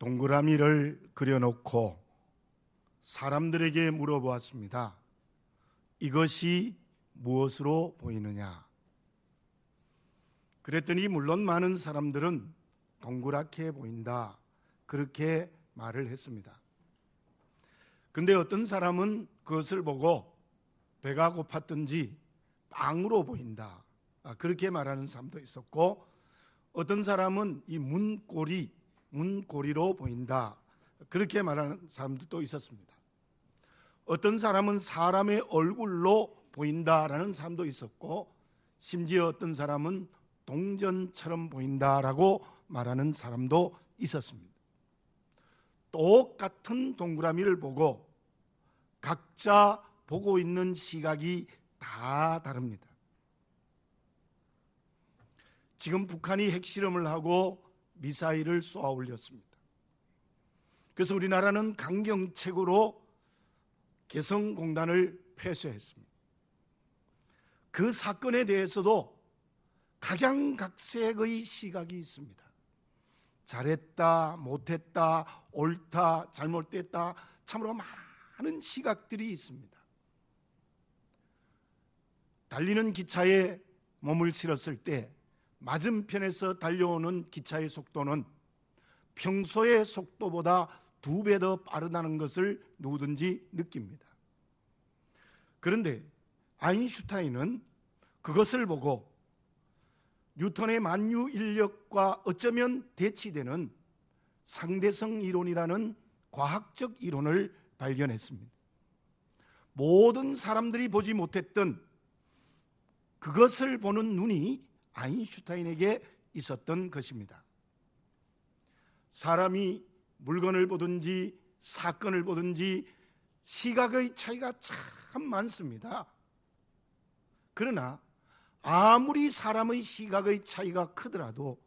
동그라미를 그려놓고 사람들에게 물어보았습니다. 이것이 무엇으로 보이느냐? 그랬더니 물론 많은 사람들은 동그랗게 보인다, 그렇게 말을 했습니다. 근데 어떤 사람은 그것을 보고 배가 고팠든지 빵으로 보인다, 그렇게 말하는 사람도 있었고, 어떤 사람은 이 문고리로 보인다, 그렇게 말하는 사람들도 있었습니다. 어떤 사람은 사람의 얼굴로 보인다라는 사람도 있었고, 심지어 어떤 사람은 동전처럼 보인다라고 말하는 사람도 있었습니다. 똑같은 동그라미를 보고 각자 보고 있는 시각이 다 다릅니다. 지금 북한이 핵실험을 하고 미사일을 쏘아 올렸습니다. 그래서 우리나라는 강경책으로 개성공단을 폐쇄했습니다. 그 사건에 대해서도 각양각색의 시각이 있습니다. 잘했다, 못했다, 옳다, 잘못됐다, 참으로 많은 시각들이 있습니다. 달리는 기차에 몸을 실었을 때 맞은편에서 달려오는 기차의 속도는 평소의 속도보다 2배 더 빠르다는 것을 누구든지 느낍니다. 그런데 아인슈타인은 그것을 보고 뉴턴의 만유 인력과 어쩌면 대치되는 상대성 이론이라는 과학적 이론을 발견했습니다. 모든 사람들이 보지 못했던 그것을 보는 눈이 아인슈타인에게 있었던 것입니다. 사람이 물건을 보든지 사건을 보든지 시각의 차이가 참 많습니다. 그러나 아무리 사람의 시각의 차이가 크더라도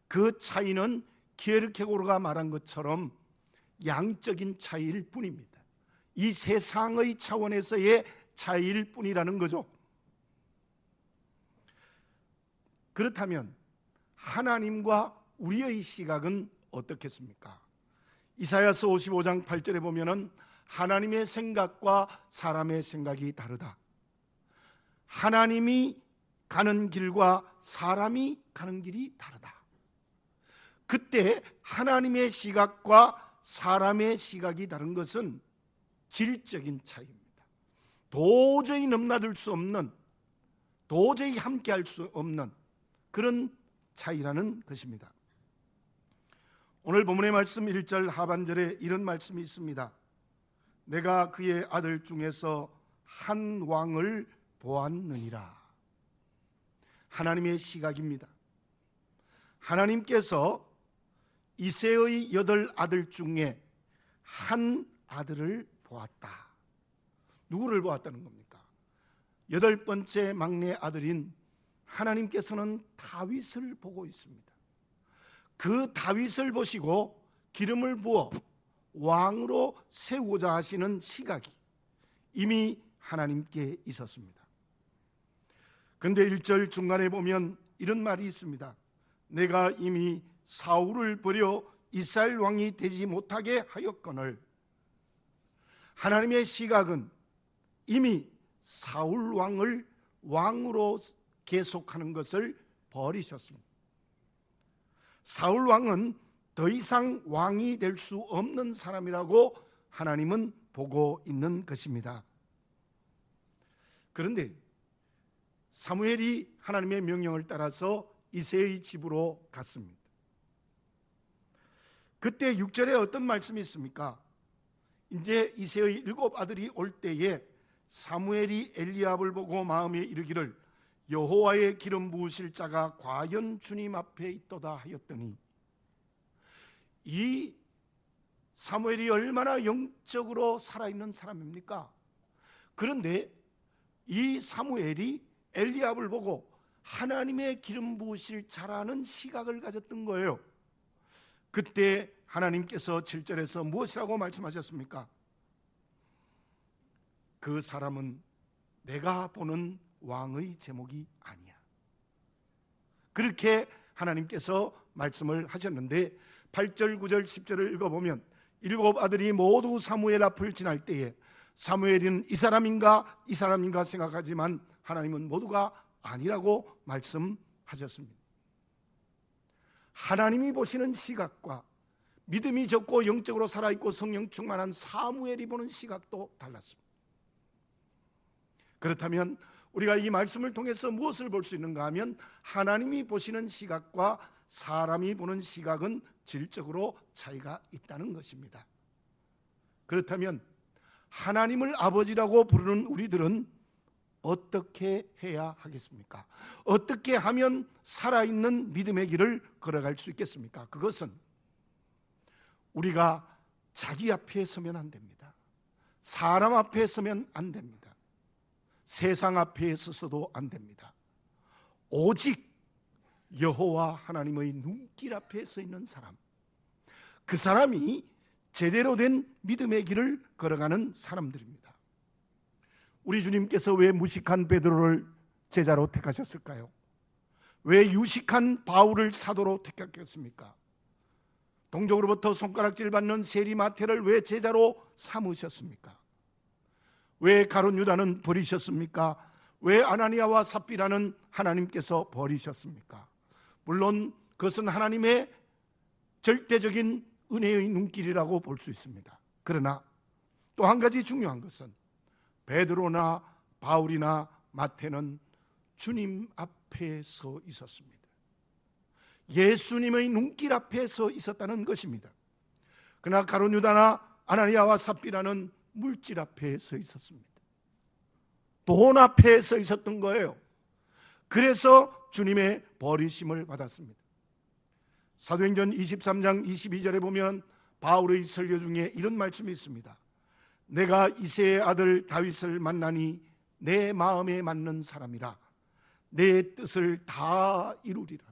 그 차이는 키에르케고르가 말한 것처럼 양적인 차이일 뿐입니다. 이 세상의 차원에서의 차이일 뿐이라는 거죠. 그렇다면 하나님과 우리의 시각은 어떻겠습니까? 이사야서 55장 8절에 보면은 하나님의 생각과 사람의 생각이 다르다. 하나님이 가는 길과 사람이 가는 길이 다르다. 그때 하나님의 시각과 사람의 시각이 다른 것은 질적인 차이입니다. 도저히 넘나들 수 없는, 도저히 함께할 수 없는 그런 차이라는 것입니다. 오늘 본문의 말씀 1절 하반절에 이런 말씀이 있습니다. 내가 그의 아들 중에서 한 왕을 보았느니라. 하나님의 시각입니다. 하나님께서 이새의 8 아들 중에 한 아들을 보았다. 누구를 보았다는 겁니까? 8번째 막내 아들인 하나님께서는 다윗을 보고 있습니다. 그 다윗을 보시고 기름을 부어 왕으로 세우고자 하시는 시각이 이미 하나님께 있었습니다. 그런데 1절 중간에 보면 이런 말이 있습니다. 내가 이미 사울을 버려 이스라엘 왕이 되지 못하게 하였거늘. 하나님의 시각은 이미 사울 왕을 왕으로 계속하는 것을 버리셨습니다. 사울 왕은 더 이상 왕이 될 수 없는 사람이라고 하나님은 보고 있는 것입니다. 그런데 사무엘이 하나님의 명령을 따라서 이새의 집으로 갔습니다. 그때 6절에 어떤 말씀이 있습니까? 이제 이새의 7 아들이 올 때에 사무엘이 엘리압을 보고 마음에 이르기를 여호와의 기름 부으실 자가 과연 주님 앞에 있도다 하였더니, 이 사무엘이 얼마나 영적으로 살아있는 사람입니까? 그런데 이 사무엘이 엘리압을 보고 하나님의 기름 부으실 자라는 시각을 가졌던 거예요. 그때 하나님께서 7절에서 무엇이라고 말씀하셨습니까? 그 사람은 내가 보는 왕의 제목이 아니야. 그렇게 하나님께서 말씀을 하셨는데, 8절, 9절, 10절을 읽어보면 7 아들이 모두 사무엘 앞을 지날 때에 사무엘은 이 사람인가 이 사람인가 생각하지만 하나님은 모두가 아니라고 말씀하셨습니다. 하나님이 보시는 시각과 믿음이 적고 영적으로 살아있고 성령 충만한 사무엘이 보는 시각도 달랐습니다. 그렇다면 우리가 이 말씀을 통해서 무엇을 볼 수 있는가 하면 하나님이 보시는 시각과 사람이 보는 시각은 질적으로 차이가 있다는 것입니다. 그렇다면 하나님을 아버지라고 부르는 우리들은 어떻게 해야 하겠습니까? 어떻게 하면 살아있는 믿음의 길을 걸어갈 수 있겠습니까? 그것은 우리가 자기 앞에 서면 안 됩니다. 사람 앞에 서면 안 됩니다. 세상 앞에 서서도 안 됩니다. 오직 여호와 하나님의 눈길 앞에 서 있는 사람, 그 사람이 제대로 된 믿음의 길을 걸어가는 사람들입니다. 우리 주님께서 왜 무식한 베드로를 제자로 택하셨을까요? 왜 유식한 바울을 사도로 택하셨습니까? 동족으로부터 손가락질 받는 세리마태를 왜 제자로 삼으셨습니까? 왜 가룟 유다는 버리셨습니까? 왜 아나니아와 삽비라는 하나님께서 버리셨습니까? 물론 그것은 하나님의 절대적인 은혜의 눈길이라고 볼 수 있습니다. 그러나 또 한 가지 중요한 것은 베드로나 바울이나 마태는 주님 앞에 서 있었습니다. 예수님의 눈길 앞에 서 있었다는 것입니다. 그러나 가룟 유다나 아나니아와 삽비라는 물질 앞에 서 있었습니다. 돈 앞에 서 있었던 거예요. 그래서 주님의 버리심을 받았습니다. 사도행전 23장 22절에 보면 바울의 설교 중에 이런 말씀이 있습니다. 내가 이새의 아들 다윗을 만나니 내 마음에 맞는 사람이라 내 뜻을 다 이루리라.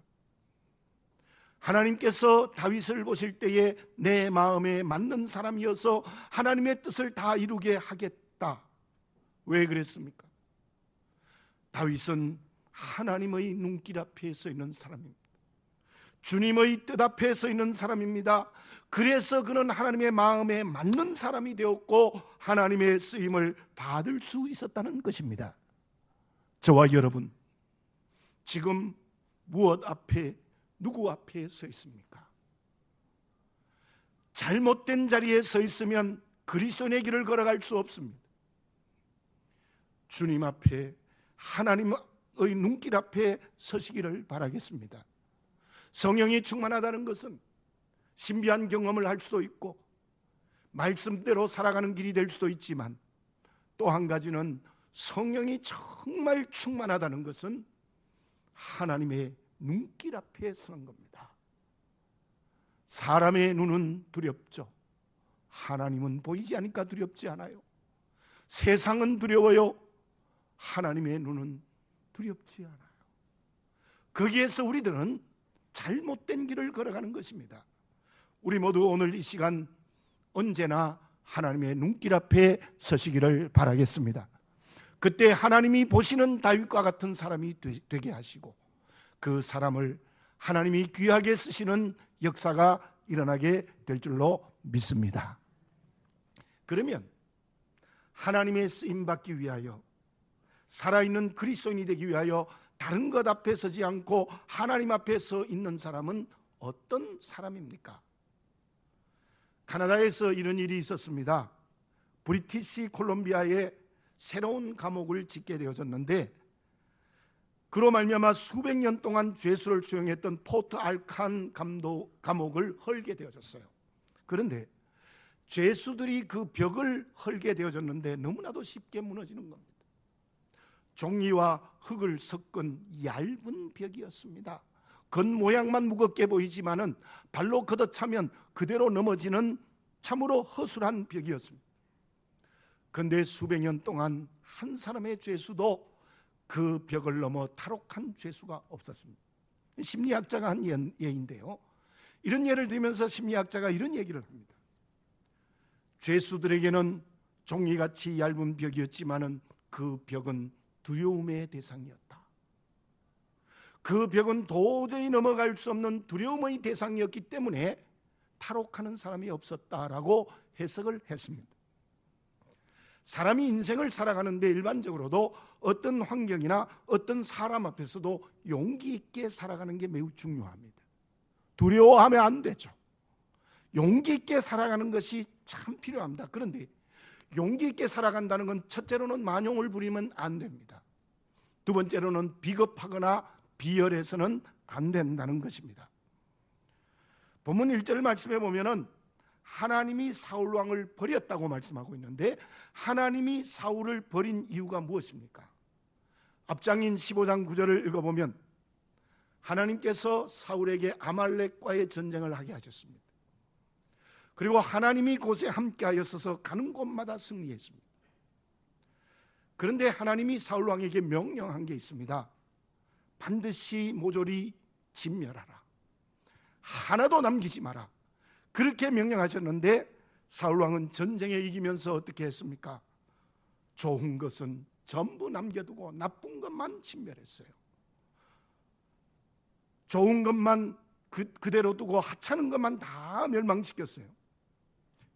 하나님께서 다윗을 보실 때에 내 마음에 맞는 사람이어서 하나님의 뜻을 다 이루게 하겠다. 왜 그랬습니까? 다윗은 하나님의 눈길 앞에 서 있는 사람입니다. 주님의 뜻 앞에 서 있는 사람입니다. 그래서 그는 하나님의 마음에 맞는 사람이 되었고 하나님의 쓰임을 받을 수 있었다는 것입니다. 저와 여러분, 지금 무엇 앞에, 누구 앞에 서 있습니까? 잘못된 자리에 서 있으면 그리스도의 길을 걸어갈 수 없습니다. 주님 앞에, 하나님의 눈길 앞에 서시기를 바라겠습니다. 성령이 충만하다는 것은 신비한 경험을 할 수도 있고 말씀대로 살아가는 길이 될 수도 있지만 또 한 가지는 성령이 정말 충만하다는 것은 하나님의 눈길 앞에 서는 겁니다. 사람의 눈은 두렵죠. 하나님은 보이지 않으니까 두렵지 않아요. 세상은 두려워요. 하나님의 눈은 두렵지 않아요. 거기에서 우리들은 잘못된 길을 걸어가는 것입니다. 우리 모두 오늘 이 시간 언제나 하나님의 눈길 앞에 서시기를 바라겠습니다. 그때 하나님이 보시는 다윗과 같은 사람이 되게 하시고 그 사람을 하나님이 귀하게 쓰시는 역사가 일어나게 될 줄로 믿습니다. 그러면 하나님의 쓰임받기 위하여 살아있는 그리스도인이 되기 위하여 다른 것 앞에 서지 않고 하나님 앞에 서 있는 사람은 어떤 사람입니까? 캐나다에서 이런 일이 있었습니다. 브리티시 콜롬비아에 새로운 감옥을 짓게 되어졌는데 그로 말미암아 수백 년 동안 죄수를 수용했던 포트 알칸 감옥을 헐게 되어졌어요. 그런데 죄수들이 그 벽을 헐게 되어졌는데 너무나도 쉽게 무너지는 겁니다. 종이와 흙을 섞은 얇은 벽이었습니다. 겉모양만 무겁게 보이지만은 발로 걷어차면 그대로 넘어지는 참으로 허술한 벽이었습니다. 그런데 수백 년 동안 한 사람의 죄수도 그 벽을 넘어 탈옥한 죄수가 없었습니다. 심리학자가 한 예인데요. 이런 예를 들면서 심리학자가 이런 얘기를 합니다. 죄수들에게는 종이같이 얇은 벽이었지만은 그 벽은 두려움의 대상이었다. 그 벽은 도저히 넘어갈 수 없는 두려움의 대상이었기 때문에 탈옥하는 사람이 없었다라고 해석을 했습니다. 사람이 인생을 살아가는데 일반적으로도 어떤 환경이나 어떤 사람 앞에서도 용기 있게 살아가는 게 매우 중요합니다. 두려워하면 안 되죠. 용기 있게 살아가는 것이 참 필요합니다. 그런데 용기 있게 살아간다는 건 첫째로는 만용을 부리면 안 됩니다. 두 번째로는 비겁하거나 비열해서는 안 된다는 것입니다. 본문 1절 말씀에 보면은 하나님이 사울 왕을 버렸다고 말씀하고 있는데, 하나님이 사울을 버린 이유가 무엇입니까? 앞장인 15장 9절을 읽어보면 하나님께서 사울에게 아말렉과의 전쟁을 하게 하셨습니다. 그리고 하나님이 곳에 함께 하였어서 가는 곳마다 승리했습니다. 그런데 하나님이 사울 왕에게 명령한 게 있습니다. 반드시 모조리 진멸하라. 하나도 남기지 마라. 그렇게 명령하셨는데 사울 왕은 전쟁에 이기면서 어떻게 했습니까? 좋은 것은 전부 남겨두고 나쁜 것만 진멸했어요. 좋은 것만 그대로 두고 하찮은 것만 다 멸망시켰어요.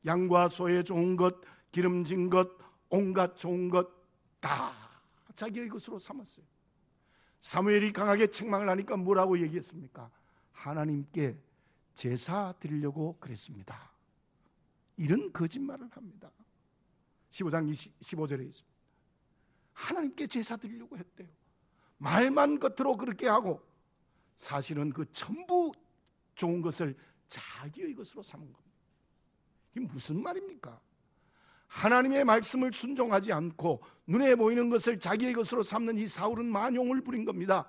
양과 소의 좋은 것, 기름진 것, 온갖 좋은 것 다 자기의 것으로 삼았어요. 사무엘이 강하게 책망을 하니까 뭐라고 얘기했습니까? 하나님께 제사 드리려고 그랬습니다. 이런 거짓말을 합니다. 15장 15절에 있습니다. 하나님께 제사 드리려고 했대요. 말만 겉으로 그렇게 하고 사실은 그 전부 좋은 것을 자기의 것으로 삼은 겁니다. 이게 무슨 말입니까? 하나님의 말씀을 순종하지 않고 눈에 보이는 것을 자기의 것으로 삼는 이 사울은 만용을 부린 겁니다.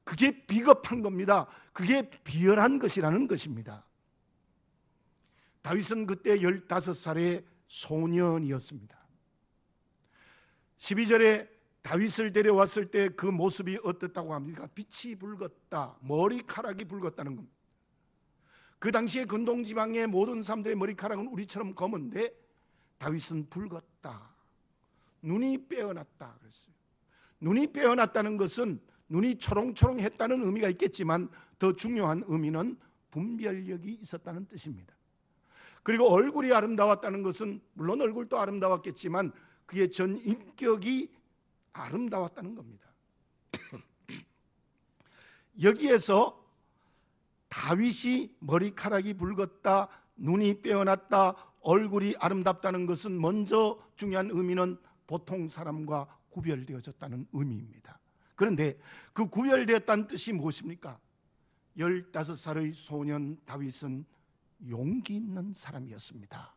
그게 비겁한 겁니다. 그게 비열한 것이라는 것입니다. 다윗은 그때 15살의 소년이었습니다. 12절에 다윗을 데려왔을 때 그 모습이 어떻다고 합니까? 빛이 붉었다, 머리카락이 붉었다는 겁니다. 그 당시에 근동지방의 모든 사람들의 머리카락은 우리처럼 검은데 다윗은 붉었다, 눈이 빼어났다 그랬어요. 눈이 빼어났다는 것은 눈이 초롱초롱했다는 의미가 있겠지만 더 중요한 의미는 분별력이 있었다는 뜻입니다. 그리고 얼굴이 아름다웠다는 것은 물론 얼굴도 아름다웠겠지만 그의 전 인격이 아름다웠다는 겁니다. 여기에서 다윗이 머리카락이 붉었다, 눈이 빼어났다, 얼굴이 아름답다는 것은 먼저 중요한 의미는 보통 사람과 구별되어졌다는 의미입니다. 그런데 그 구별되었다는 뜻이 무엇입니까? 15살의 소년 다윗은 용기 있는 사람이었습니다.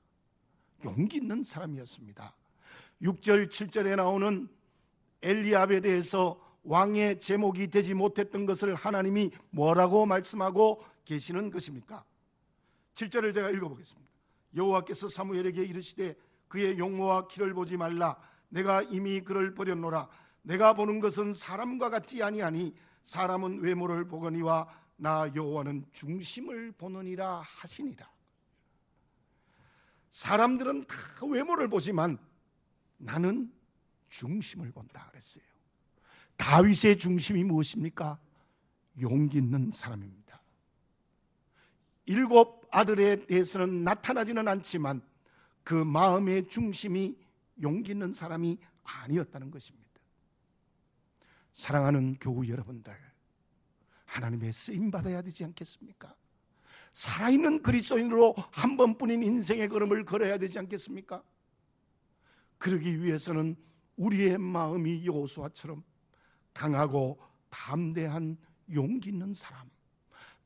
용기 있는 사람이었습니다. 6절 7절에 나오는 엘리압에 대해서 왕의 제목이 되지 못했던 것을 하나님이 뭐라고 말씀하고 계시는 것입니까? 7절을 제가 읽어보겠습니다. 여호와께서 사무엘에게 이르시되 그의 용모와 키를 보지 말라. 내가 이미 그를 버렸노라. 내가 보는 것은 사람과 같지 아니하니 사람은 외모를 보거니와 나 여호와는 중심을 보느니라 하시니라. 사람들은 다 외모를 보지만 나는 중심을 본다 그랬어요. 다윗의 중심이 무엇입니까? 용기 있는 사람입니다. 7 아들에 대해서는 나타나지는 않지만 그 마음의 중심이 용기 있는 사람이 아니었다는 것입니다. 사랑하는 교우 여러분들, 하나님의 쓰임받아야 되지 않겠습니까? 살아있는 그리스도인으로 한 번뿐인 인생의 걸음을 걸어야 되지 않겠습니까? 그러기 위해서는 우리의 마음이 여호수아처럼 강하고 담대한 용기 있는 사람,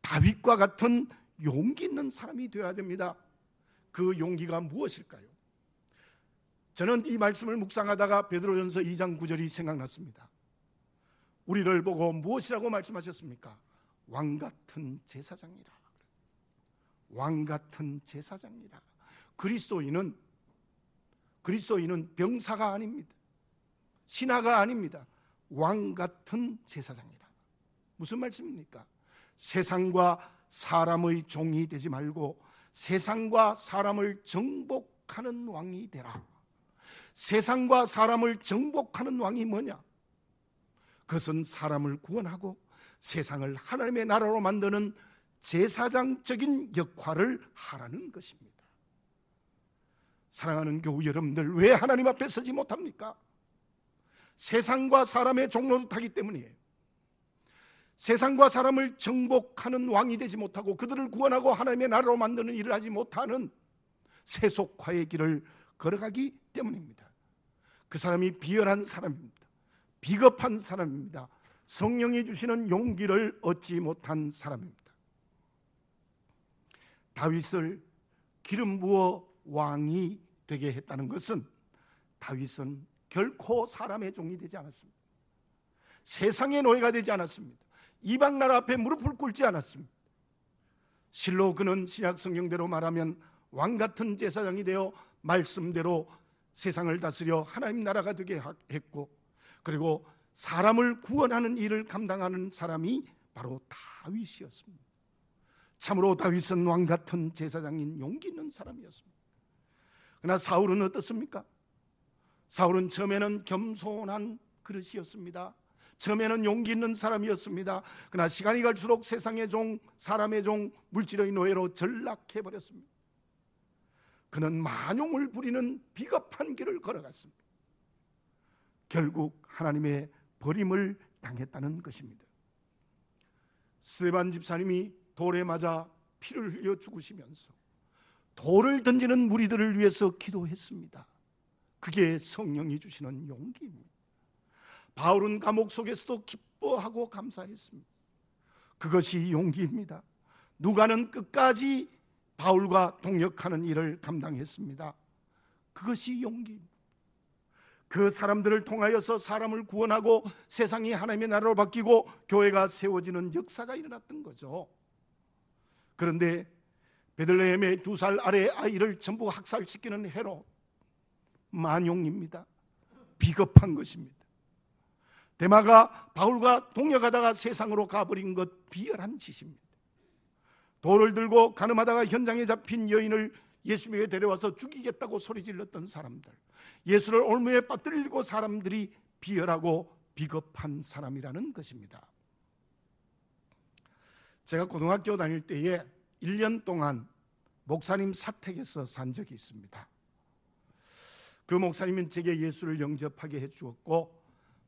다윗과 같은 용기 있는 사람이 되어야 됩니다. 그 용기가 무엇일까요? 저는 이 말씀을 묵상하다가 베드로전서 2장 9절이 생각났습니다. 우리를 보고 무엇이라고 말씀하셨습니까? 왕같은 제사장이라. 왕같은 제사장이라. 그리스도인은 병사가 아닙니다. 신하가 아닙니다. 왕같은 제사장이라. 무슨 말씀입니까? 세상과 사람의 종이 되지 말고 세상과 사람을 정복하는 왕이 되라. 세상과 사람을 정복하는 왕이 뭐냐? 그것은 사람을 구원하고 세상을 하나님의 나라로 만드는 제사장적인 역할을 하라는 것입니다. 사랑하는 교우 여러분들, 왜 하나님 앞에 서지 못합니까? 세상과 사람의 종로를 타기 때문이에요. 세상과 사람을 정복하는 왕이 되지 못하고 그들을 구원하고 하나님의 나라로 만드는 일을 하지 못하는 세속화의 길을 걸어가기 때문입니다. 그 사람이 비열한 사람입니다. 비겁한 사람입니다. 성령이 주시는 용기를 얻지 못한 사람입니다. 다윗을 기름 부어 왕이 되게 했다는 것은 다윗은 결코 사람의 종이 되지 않았습니다. 세상의 노예가 되지 않았습니다. 이방 나라 앞에 무릎을 꿇지 않았습니다. 실로 그는 신약 성경대로 말하면 왕 같은 제사장이 되어 말씀대로 세상을 다스려 하나님 나라가 되게 했고, 그리고 사람을 구원하는 일을 감당하는 사람이 바로 다윗이었습니다. 참으로 다윗은 왕 같은 제사장인 용기 있는 사람이었습니다. 그러나 사울은 어떻습니까? 사울은 처음에는 겸손한 그릇이었습니다. 처음에는 용기 있는 사람이었습니다. 그러나 시간이 갈수록 세상의 종, 사람의 종, 물질의 노예로 전락해버렸습니다. 그는 만용을 부리는 비겁한 길을 걸어갔습니다. 결국 하나님의 버림을 당했다는 것입니다. 스데반 집사님이 돌에 맞아 피를 흘려 죽으시면서 돌을 던지는 무리들을 위해서 기도했습니다. 그게 성령이 주시는 용기입니다. 바울은 감옥 속에서도 기뻐하고 감사했습니다. 그것이 용기입니다. 누가는 끝까지 바울과 동역하는 일을 감당했습니다. 그것이 용기입니다. 그 사람들을 통하여서 사람을 구원하고 세상이 하나님의 나라로 바뀌고 교회가 세워지는 역사가 일어났던 거죠. 그런데 베들레헴의 2살 아래 아이를 전부 학살시키는 헤롯, 만용입니다. 비겁한 것입니다. 데마가 바울과 동역하다가 세상으로 가버린 것, 비열한 짓입니다. 돌을 들고 가늠하다가 현장에 잡힌 여인을 예수님에게 데려와서 죽이겠다고 소리질렀던 사람들, 예수를 올무에 빠뜨리고 사람들이 비열하고 비겁한 사람이라는 것입니다. 제가 고등학교 다닐 때에 1년 동안 목사님 사택에서 산 적이 있습니다. 그 목사님은 제게 예수를 영접하게 해주었고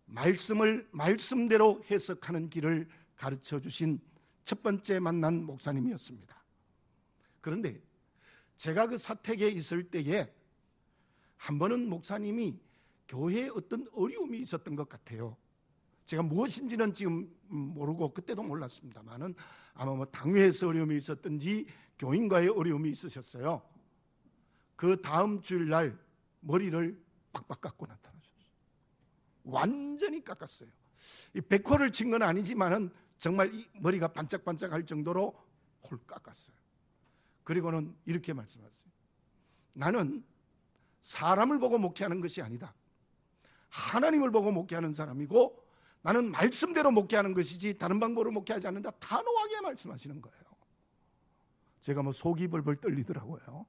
말씀을 말씀대로 해석하는 길을 가르쳐 주신 첫 번째 만난 목사님이었습니다. 그런데 제가 그 사택에 있을 때에 한 번은 목사님이 교회에 어떤 어려움이 있었던 것 같아요. 제가 무엇인지는 지금 모르고 그때도 몰랐습니다만은 아마 뭐 당회에서 어려움이 있었든지 교인과의 어려움이 있으셨어요. 그 다음 주일날 머리를 빡빡 깎고 나타나셨어요. 완전히 깎았어요. 이 백호를 친 건 아니지만은 정말 이 머리가 반짝반짝할 정도로 홀 깎았어요. 그리고는 이렇게 말씀하셨어요. 나는 사람을 보고 목회하는 것이 아니다. 하나님을 보고 목회하는 사람이고 나는 말씀대로 목회하는 것이지 다른 방법으로 목회하지 않는다. 단호하게 말씀하시는 거예요. 제가 뭐 속이 벌벌 떨리더라고요.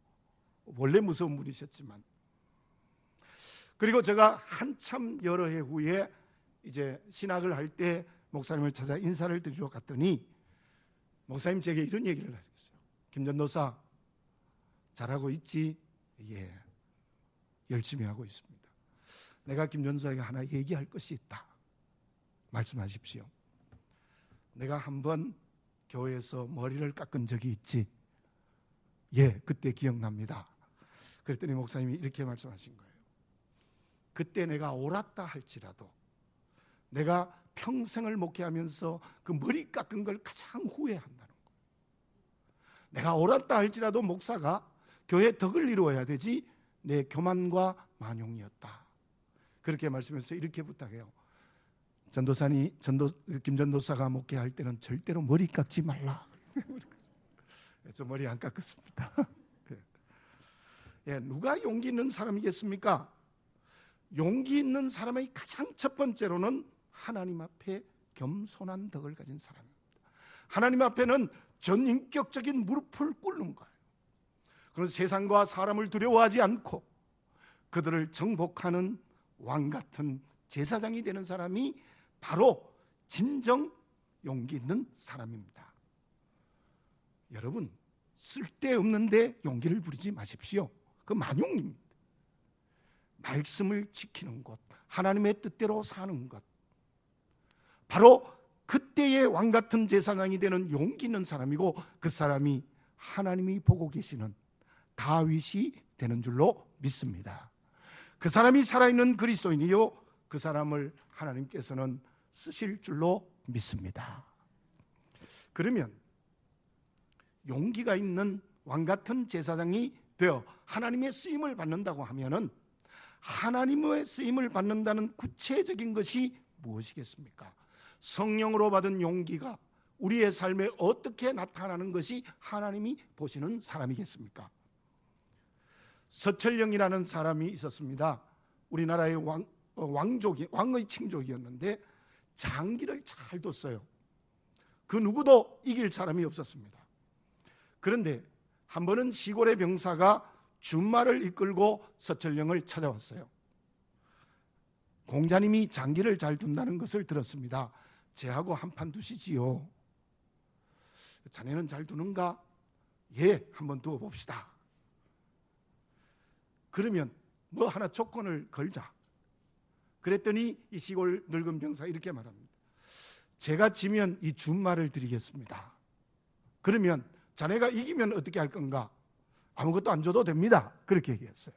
원래 무서운 분이셨지만. 그리고 제가 한참 여러 해 후에 이제 신학을 할 때 목사님을 찾아 인사를 드리러 갔더니 목사님 제게 이런 얘기를 하셨어요. 김전도사 잘하고 있지? 예, 열심히 하고 있습니다. 내가 김전도사에게 하나 얘기할 것이 있다. 말씀하십시오. 내가 한번 교회에서 머리를 깎은 적이 있지? 예, 그때 기억납니다. 그랬더니 목사님이 이렇게 말씀하신 거예요. 그때 내가 옳았다 할지라도 내가 평생을 목회하면서 그 머리 깎은 걸 가장 후회한다는 거예요. 내가 옳았다 할지라도 목사가 교회의 덕을 이루어야 되지 내 교만과 만용이었다. 그렇게 말씀해서 이렇게 부탁해요. 김전도사가 목회할 때는 절대로 머리 깎지 말라. 저 머리 안 깎았습니다. 예, 누가 용기 있는 사람이겠습니까? 용기 있는 사람의 가장 첫 번째로는 하나님 앞에 겸손한 덕을 가진 사람입니다. 하나님 앞에는 전인격적인 무릎을 꿇는 거예요. 그런 세상과 사람을 두려워하지 않고 그들을 정복하는 왕 같은 제사장이 되는 사람이 바로 진정 용기 있는 사람입니다. 여러분, 쓸데없는데 용기를 부리지 마십시오. 그 만용입니다. 말씀을 지키는 것, 하나님의 뜻대로 사는 것, 바로 그때의 왕같은 제사장이 되는 용기 있는 사람이고, 그 사람이 하나님이 보고 계시는 다윗이 되는 줄로 믿습니다. 그 사람이 살아있는 그리스도인이요, 그 사람을 하나님께서는 쓰실 줄로 믿습니다. 그러면 용기가 있는 왕같은 제사장이 되어 하나님의 쓰임을 받는다고 하면은, 하나님의 쓰임을 받는다는 구체적인 것이 무엇이겠습니까? 성령으로 받은 용기가 우리의 삶에 어떻게 나타나는 것이 하나님이 보시는 사람이겠습니까? 서철영이라는 사람이 있었습니다. 우리나라의 왕의 친족이었는데 장기를 잘 뒀어요. 그 누구도 이길 사람이 없었습니다. 그런데 한 번은 시골의 병사가 준말을 이끌고 서철영을 찾아왔어요. 공자님이 장기를 잘 둔다는 것을 들었습니다. 제하고 한판 두시지요. 자네는 잘 두는가? 예, 한번 두어봅시다. 그러면 뭐 하나 조건을 걸자. 그랬더니 이 시골 늙은 병사 이렇게 말합니다. 제가 지면 이 준말을 드리겠습니다. 그러면 자네가 이기면 어떻게 할 건가? 아무것도 안 줘도 됩니다. 그렇게 얘기했어요.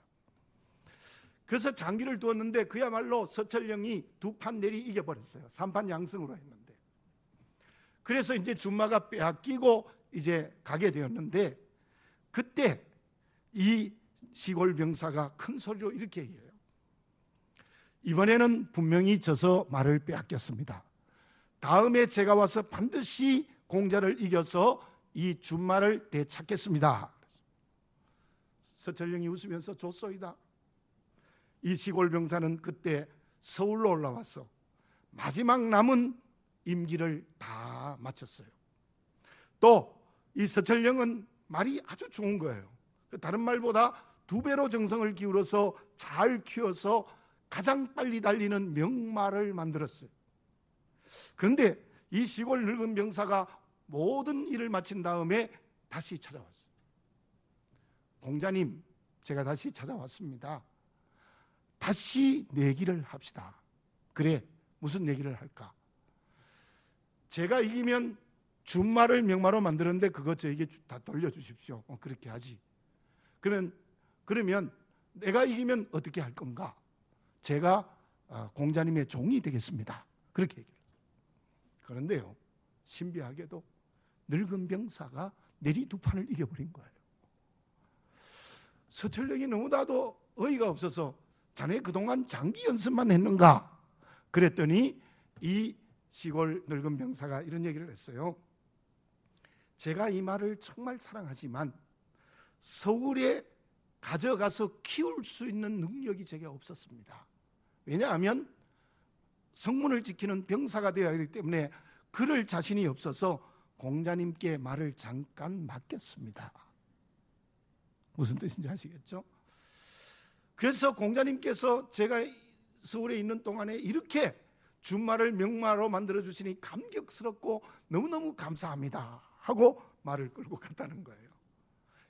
그래서 장기를 두었는데 그야말로 서철영이 2판 내리 이겨버렸어요. 3판 양승으로 했는데. 그래서 이제 준마가 빼앗기고 이제 가게 되었는데, 그때 이 시골 병사가 큰 소리로 이렇게 얘기해요. 이번에는 분명히 져서 말을 빼앗겼습니다. 다음에 제가 와서 반드시 공자를 이겨서 이 준말을 되찾겠습니다. 서철영이 웃으면서 좋소이다. 이 시골 병사는 그때 서울로 올라와서 마지막 남은 임기를 다 마쳤어요. 또 이 서철영은 말이 아주 좋은 거예요. 다른 말보다 2배로 정성을 기울여서 잘 키워서 가장 빨리 달리는 명마를 만들었어요. 그런데 이 시골 늙은 병사가 모든 일을 마친 다음에 다시 찾아왔어요. 공자님, 제가 다시 찾아왔습니다. 다시 내기를 합시다. 그래, 무슨 내기를 할까? 제가 이기면 준말을 명마로 만드는데 그거 저에게 다 돌려주십시오. 그렇게 하지. 그러면 내가 이기면 어떻게 할 건가? 제가 공자님의 종이 되겠습니다. 그렇게 얘기를 해요. 그런데요, 신비하게도 늙은 병사가 내리 2판을 이겨버린 거예요. 서철영이 너무나도 어이가 없어서 자네 그동안 장기 연습만 했는가? 그랬더니 이 시골 늙은 병사가 이런 얘기를 했어요. 제가 이 말을 정말 사랑하지만 서울에 가져가서 키울 수 있는 능력이 제게 없었습니다. 왜냐하면 성문을 지키는 병사가 되어야 하기 때문에 그럴 자신이 없어서 공자님께 말을 잠깐 맡겼습니다. 무슨 뜻인지 아시겠죠? 그래서 공자님께서 제가 서울에 있는 동안에 이렇게 준말을 명마로 만들어주시니 감격스럽고 너무너무 감사합니다 하고 말을 끌고 갔다는 거예요.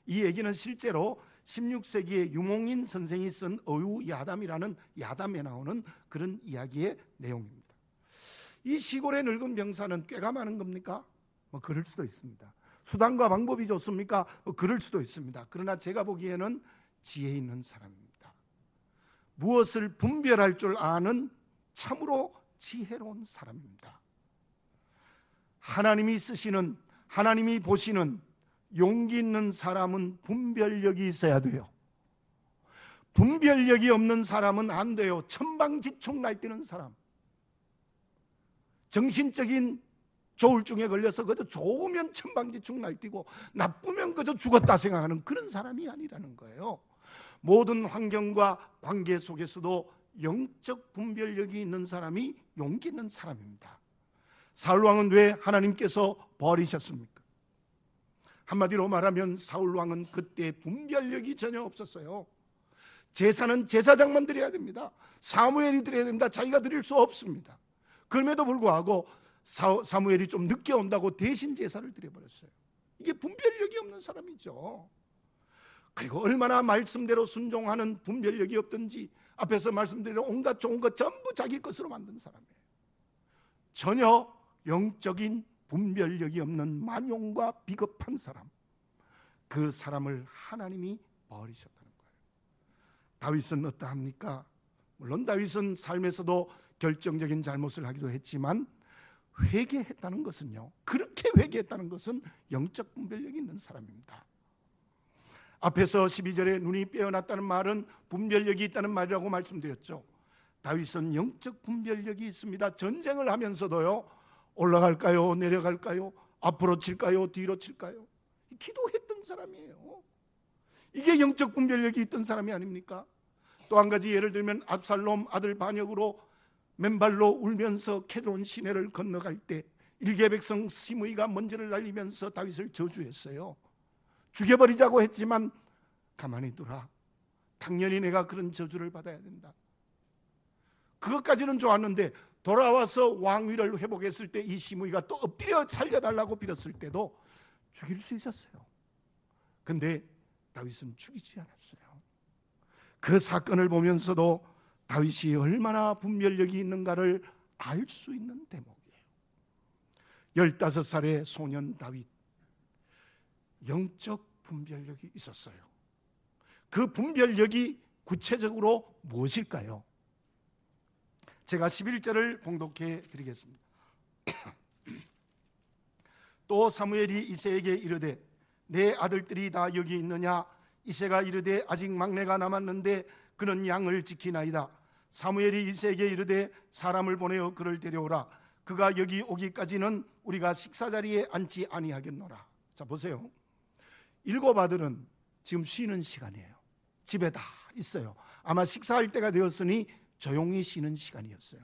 이 얘기는 실제로 16세기에 유몽인 선생이 쓴 어유야담이라는 야담에 나오는 그런 이야기의 내용입니다. 이 시골의 늙은 병사는 꾀가 많은 겁니까? 뭐 그럴 수도 있습니다. 수단과 방법이 좋습니까? 뭐 그럴 수도 있습니다. 그러나 제가 보기에는 지혜 있는 사람입니다. 무엇을 분별할 줄 아는 참으로 지혜로운 사람입니다. 하나님이 쓰시는, 하나님이 보시는 용기 있는 사람은 분별력이 있어야 돼요. 분별력이 없는 사람은 안 돼요. 천방지축 날뛰는 사람, 정신적인 조울증에 걸려서 그저 좋으면 천방지축 날뛰고 나쁘면 그저 죽었다 생각하는 그런 사람이 아니라는 거예요. 모든 환경과 관계 속에서도 영적 분별력이 있는 사람이 용기 있는 사람입니다. 사울왕은 왜 하나님께서 버리셨습니까? 한마디로 말하면 사울왕은 그때 분별력이 전혀 없었어요. 제사는 제사장만 드려야 됩니다. 사무엘이 드려야 됩니다. 자기가 드릴 수 없습니다. 그럼에도 불구하고 사무엘이 좀 늦게 온다고 대신 제사를 드려버렸어요. 이게 분별력이 없는 사람이죠. 그리고 얼마나 말씀대로 순종하는 분별력이 없든지 앞에서 말씀드린 온갖 좋은 것 전부 자기 것으로 만든 사람이에요. 전혀 영적인 분별력이 없는 만용과 비겁한 사람, 그 사람을 하나님이 버리셨다는 거예요. 다윗은 어떠합니까? 물론 다윗은 삶에서도 결정적인 잘못을 하기도 했지만 회개했다는 것은요, 그렇게 회개했다는 것은 영적 분별력이 있는 사람입니다. 앞에서 12절에 눈이 빼어났다는 말은 분별력이 있다는 말이라고 말씀드렸죠. 다윗은 영적 분별력이 있습니다. 전쟁을 하면서도요, 올라갈까요? 내려갈까요? 앞으로 칠까요? 뒤로 칠까요? 기도했던 사람이에요. 이게 영적 분별력이 있던 사람이 아닙니까? 또 한 가지 예를 들면 압살롬 아들 반역으로 맨발로 울면서 케드론 시내를 건너갈 때 일개 백성 시므이가 먼지를 날리면서 다윗을 저주했어요. 죽여버리자고 했지만 가만히 두라. 당연히 내가 그런 저주를 받아야 된다. 그것까지는 좋았는데 돌아와서 왕위를 회복했을 때 이 시므이가 또 엎드려 살려달라고 빌었을 때도 죽일 수 있었어요. 근데 다윗은 죽이지 않았어요. 그 사건을 보면서도 다윗이 얼마나 분별력이 있는가를 알 수 있는 대목이에요. 15살의 소년 다윗, 영적 분별력이 있었어요. 그 분별력이 구체적으로 무엇일까요? 제가 11절을 봉독해 드리겠습니다. 또 사무엘이 이새에게 이르되 내 아들들이 다 여기 있느냐? 이새가 이르되 아직 막내가 남았는데 그는 양을 지키나이다. 사무엘이 이새에게 이르되 사람을 보내어 그를 데려오라. 그가 여기 오기까지는 우리가 식사자리에 앉지 아니하겠노라. 자, 보세요. 7 아들은 지금 쉬는 시간이에요. 집에 다 있어요. 아마 식사할 때가 되었으니 조용히 쉬는 시간이었어요.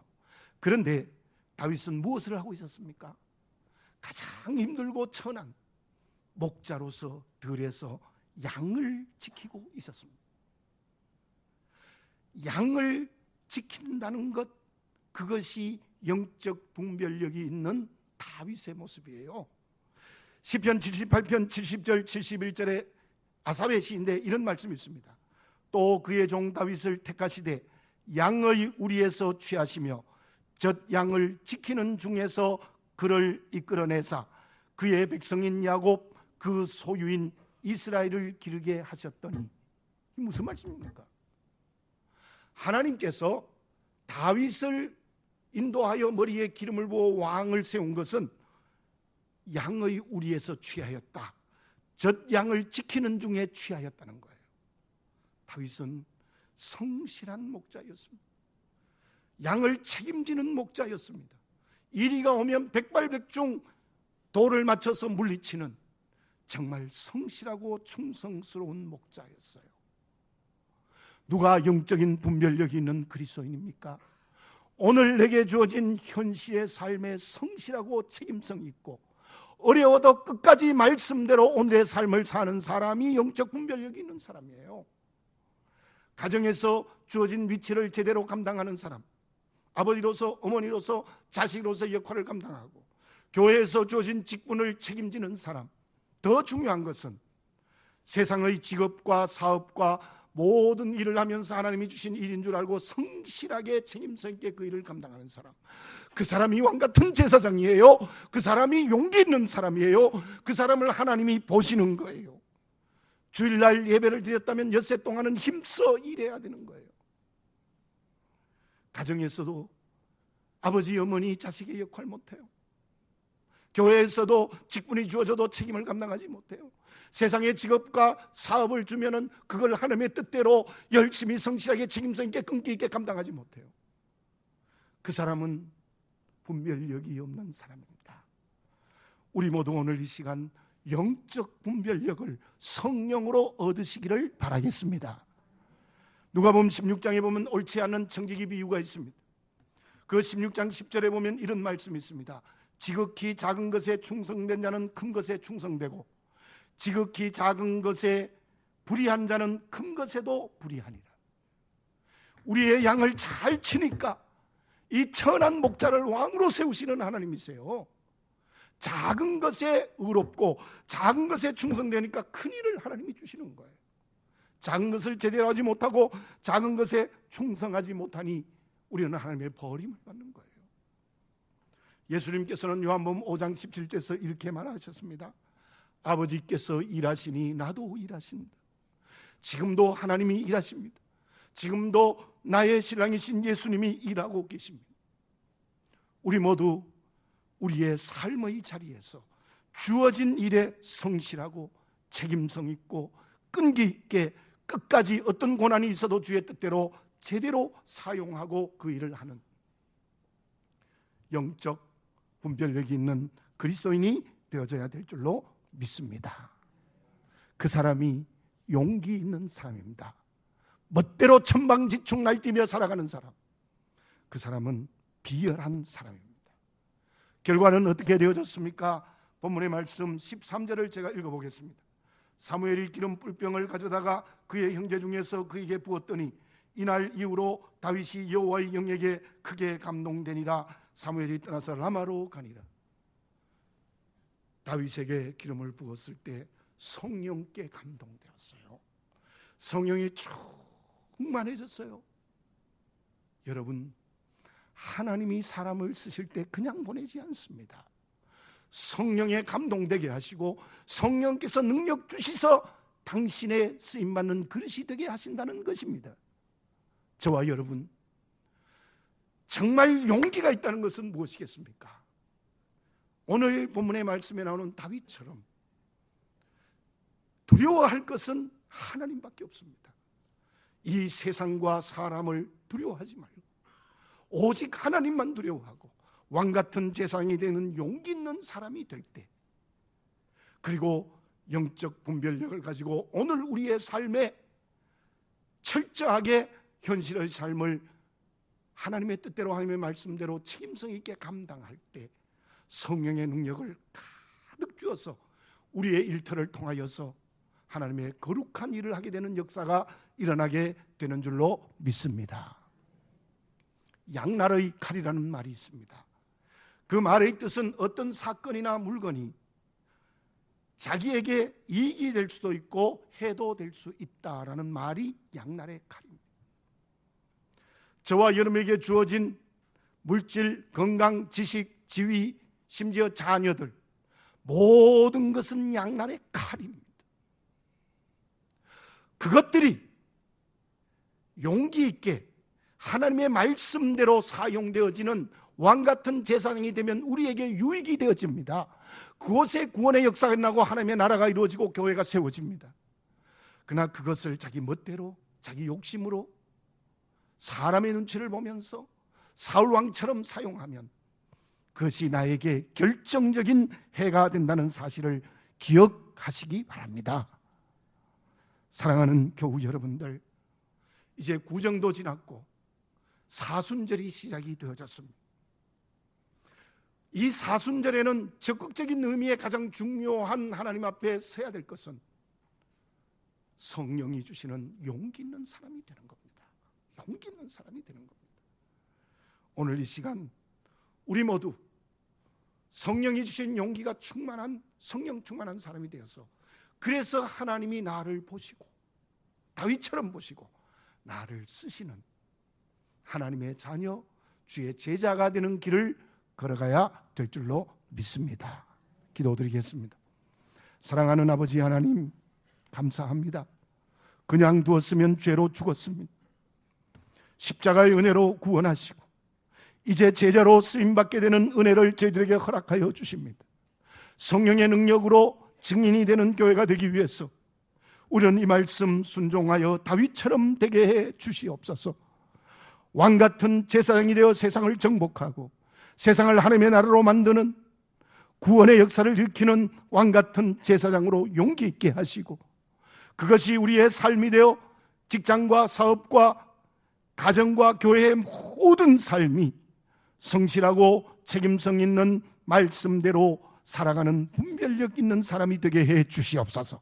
그런데 다윗은 무엇을 하고 있었습니까? 가장 힘들고 천한 목자로서 들에서 양을 지키고 있었습니다. 양을 지킨다는 것, 그것이 영적 분별력이 있는 다윗의 모습이에요. 시편 78편 70절 71절에 아사랴 시인데 이런 말씀이 있습니다. 또 그의 종 다윗을 택하시되 양의 우리에서 취하시며 젖 양을 지키는 중에서 그를 이끌어내사 그의 백성인 야곱 그 소유인 이스라엘을 기르게 하셨더니, 이 무슨 말씀입니까? 하나님께서 다윗을 인도하여 머리에 기름을 부어 왕을 세운 것은 양의 우리에서 취하였다. 젖 양을 지키는 중에 취하였다는 거예요. 다윗은 성실한 목자였습니다. 양을 책임지는 목자였습니다. 이리가 오면 백발백중 돌을 맞춰서 물리치는 정말 성실하고 충성스러운 목자였어요. 누가 영적인 분별력이 있는 그리스도인입니까? 오늘 내게 주어진 현실의 삶에 성실하고 책임성 있고 어려워도 끝까지 말씀대로 오늘의 삶을 사는 사람이 영적 분별력이 있는 사람이에요. 가정에서 주어진 위치를 제대로 감당하는 사람, 아버지로서 어머니로서 자식으로서 역할을 감당하고 교회에서 주어진 직분을 책임지는 사람, 더 중요한 것은 세상의 직업과 사업과 모든 일을 하면서 하나님이 주신 일인 줄 알고 성실하게 책임성 있게 그 일을 감당하는 사람, 그 사람이 왕같은 제사장이에요. 그 사람이 용기 있는 사람이에요. 그 사람을 하나님이 보시는 거예요. 주일날 예배를 드렸다면 엿새 동안은 힘써 일해야 되는 거예요. 가정에서도 아버지, 어머니, 자식의 역할 못해요. 교회에서도 직분이 주어져도 책임을 감당하지 못해요. 세상의 직업과 사업을 주면은 그걸 하나님의 뜻대로 열심히 성실하게 책임성 있게 끈기 있게 감당하지 못해요. 그 사람은 분별력이 없는 사람입니다. 우리 모두 오늘 이 시간 영적 분별력을 성령으로 얻으시기를 바라겠습니다. 누가복음 16장에 보면 옳지 않은 청지기 비유가 있습니다. 그 16장 10절에 보면 이런 말씀이 있습니다. 지극히 작은 것에 충성된 자는 큰 것에 충성되고 지극히 작은 것에 불의한 자는 큰 것에도 불의하니라. 우리의 양을 잘 치니까 이 천한 목자를 왕으로 세우시는 하나님이세요. 작은 것에 의롭고 작은 것에 충성되니까 큰 일을 하나님이 주시는 거예요. 작은 것을 제대로 하지 못하고 작은 것에 충성하지 못하니 우리는 하나님의 버림을 받는 거예요. 예수님께서는 요한복음 5장 17절에서 이렇게 말하셨습니다. 아버지께서 일하시니 나도 일하신다. 지금도 하나님이 일하십니다. 지금도 나의 신랑이신 예수님이 일하고 계십니다. 우리 모두 우리의 삶의 자리에서 주어진 일에 성실하고 책임성 있고 끈기 있게 끝까지 어떤 고난이 있어도 주의 뜻대로 제대로 사용하고 그 일을 하는 영적 분별력이 있는 그리스도인이 되어져야 될 줄로 믿습니다. 그 사람이 용기 있는 사람입니다. 멋대로 천방지축 날뛰며 살아가는 사람, 그 사람은 비열한 사람입니다. 결과는 어떻게 되어졌습니까? 본문의 말씀 13절을 제가 읽어보겠습니다. 사무엘이 기름 뿔병을 가져다가 그의 형제 중에서 그에게 부었더니 이날 이후로 다윗이 여호와의 영에게 크게 감동되니라. 사무엘이 떠나서 라마로 가니라. 다윗에게 기름을 부었을 때 성령께 감동되었어요. 성령이 충만해졌어요. 여러분, 하나님이 사람을 쓰실 때 그냥 보내지 않습니다. 성령에 감동되게 하시고 성령께서 능력 주시서 당신의 쓰임받는 그릇이 되게 하신다는 것입니다. 저와 여러분, 정말 용기가 있다는 것은 무엇이겠습니까? 오늘 본문의 말씀에 나오는 다윗처럼 두려워할 것은 하나님밖에 없습니다. 이 세상과 사람을 두려워하지 말고 오직 하나님만 두려워하고 왕같은 제사장이 되는 용기 있는 사람이 될 때, 그리고 영적 분별력을 가지고 오늘 우리의 삶에 철저하게 현실의 삶을 하나님의 뜻대로 하나님의 말씀대로 책임성 있게 감당할 때 성령의 능력을 가득 주어서 우리의 일터를 통하여서 하나님의 거룩한 일을 하게 되는 역사가 일어나게 되는 줄로 믿습니다. 양날의 칼이라는 말이 있습니다. 그 말의 뜻은 어떤 사건이나 물건이 자기에게 이익이 될 수도 있고 해도 될 수 있다라는 말이 양날의 칼입니다. 저와 여러분에게 주어진 물질, 건강, 지식, 지위, 심지어 자녀들, 모든 것은 양날의 칼입니다. 그것들이 용기 있게 하나님의 말씀대로 사용되어지는 왕같은 제사장이 되면 우리에게 유익이 되어집니다. 그곳에 구원의 역사가 일어나고 하나님의 나라가 이루어지고 교회가 세워집니다. 그러나 그것을 자기 멋대로, 자기 욕심으로 사람의 눈치를 보면서 사울왕처럼 사용하면 그것이 나에게 결정적인 해가 된다는 사실을 기억하시기 바랍니다. 사랑하는 교우 여러분들, 이제 구정도 지났고 사순절이 시작이 되어졌습니다. 이 사순절에는 적극적인 의미의 가장 중요한 하나님 앞에 서야 될 것은 성령이 주시는 용기 있는 사람이 되는 겁니다. 용기 있는 사람이 되는 겁니다. 오늘 이 시간 우리 모두 성령이 주신 용기가 충만한, 성령 충만한 사람이 되어서, 그래서 하나님이 나를 보시고 다윗처럼 보시고 나를 쓰시는 하나님의 자녀, 주의 제자가 되는 길을 걸어가야 될 줄로 믿습니다. 기도드리겠습니다. 사랑하는 아버지 하나님, 감사합니다. 그냥 두었으면 죄로 죽었습니다. 십자가의 은혜로 구원하시고 이제 제자로 쓰임받게 되는 은혜를 저희들에게 허락하여 주십니다. 성령의 능력으로 증인이 되는 교회가 되기 위해서 우리는 이 말씀 순종하여 다윗처럼 되게 해 주시옵소서. 왕같은 제사장이 되어 세상을 정복하고 세상을 하나님의 나라로 만드는 구원의 역사를 일으키는 왕같은 제사장으로 용기 있게 하시고, 그것이 우리의 삶이 되어 직장과 사업과 가정과 교회의 모든 삶이 성실하고 책임성 있는 말씀대로 살아가는 분별력 있는 사람이 되게 해 주시옵소서.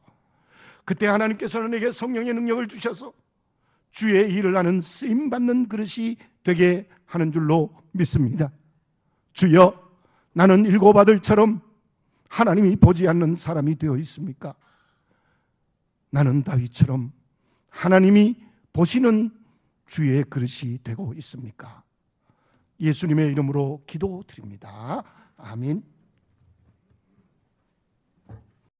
그때 하나님께서는 내게 성령의 능력을 주셔서 주의 일을 하는 쓰임받는 그릇이 되게 하는 줄로 믿습니다. 주여, 나는 일곱 아들처럼 하나님이 보지 않는 사람이 되어 있습니까? 나는 다윗처럼 하나님이 보시는 주의 그릇이 되고 있습니까? 예수님의 이름으로 기도드립니다. 아멘.